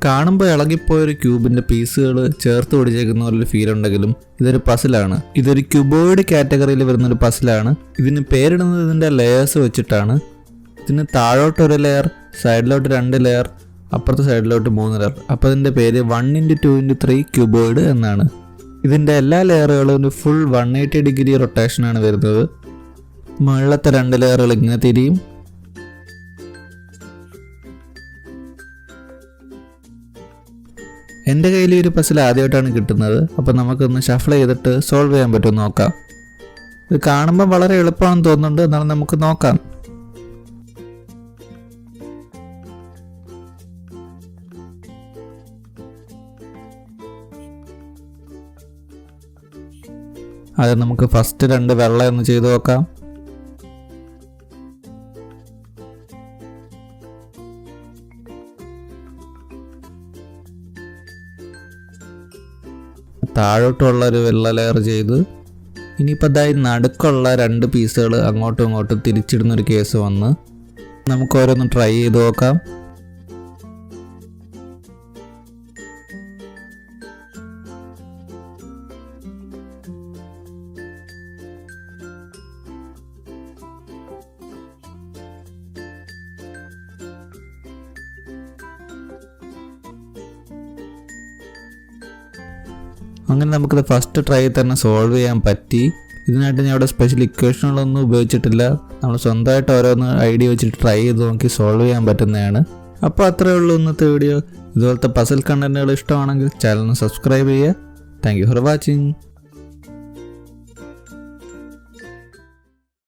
കാണുമ്പോൾ ഇളകിപ്പോയൊരു ക്യൂബിൻ്റെ പീസുകൾ ചേർത്ത് പിടിച്ചേക്കുന്ന പോലൊരു ഫീൽ ഉണ്ടെങ്കിലും ഇതൊരു പസിലാണ്. ഇതൊരു ക്യൂബോയിഡ് കാറ്റഗറിയിൽ വരുന്നൊരു പസിലാണ്. ഇതിന് പേരിടുന്നത് ഇതിൻ്റെ ലെയേഴ്സ് വെച്ചിട്ടാണ്. ഇതിന് താഴോട്ട് ഒരു ലെയർ, സൈഡിലോട്ട് 2 ലെയർ, അപ്പുറത്തെ സൈഡിലോട്ട് 3 ലെയർ. അപ്പോൾ ഇതിൻ്റെ പേര് 1x2x3 ക്യൂബോയിഡ് എന്നാണ്. ഇതിൻ്റെ എല്ലാ ലെയറുകളും ഒരു ഫുൾ 180 ഡിഗ്രി റൊട്ടേഷനാണ് വരുന്നത്. മുകളിലത്തെ 2 ലെയറുകൾ ഇങ്ങനെ തിരിയും. എൻ്റെ കയ്യിൽ ഈ ഒരു പസിൽ ആദ്യമായിട്ടാണ് കിട്ടുന്നത്. അപ്പോൾ നമുക്കൊന്ന് ഷഫിൾ ചെയ്തിട്ട് സോൾവ് ചെയ്യാൻ പറ്റുമെന്ന് നോക്കാം. ഇത് കാണുമ്പോൾ വളരെ എളുപ്പമാണെന്ന് തോന്നുന്നുണ്ട്. എന്നാലും നമുക്ക് നോക്കാം. അത് നമുക്ക് ഫസ്റ്റ് 2 വെള്ള ഒന്ന് ചെയ്ത് നോക്കാം. താഴോട്ടുള്ള ഒരു വെള്ള ലെയർ ചെയ്ത് ഇനിയിപ്പോൾ അതായി നടുക്കുള്ള 2 പീസുകൾ അങ്ങോട്ടും ഇങ്ങോട്ടും തിരിച്ചിടുന്നൊരു കേസ് വന്ന് നമുക്ക് ഓരോന്ന് ട്രൈ ചെയ്ത് നോക്കാം. അങ്ങനെ നമുക്കിത് ഫസ്റ്റ് ട്രൈ തന്നെ സോൾവ് ചെയ്യാൻ പറ്റി. ഇതിനായിട്ട് ഞാൻ ഇവിടെ സ്പെഷ്യൽ ഇക്വേഷനുകളൊന്നും ഉപയോഗിച്ചിട്ടില്ല. നമ്മൾ സ്വന്തമായിട്ട് ഓരോന്ന് ഐഡിയ വെച്ചിട്ട് ട്രൈ ചെയ്ത് നോക്കി സോൾവ് ചെയ്യാൻ പറ്റുന്നതാണ്. അപ്പോൾ അത്രയേ ഉള്ളൂ ഇന്നത്തെ വീഡിയോ. ഇതുപോലത്തെ പസിൽ കണ്ടന്റുകൾ ഇഷ്ടമാണെങ്കിൽ ചാനലിന് സബ്സ്ക്രൈബ് ചെയ്യുക. Thank you for watching.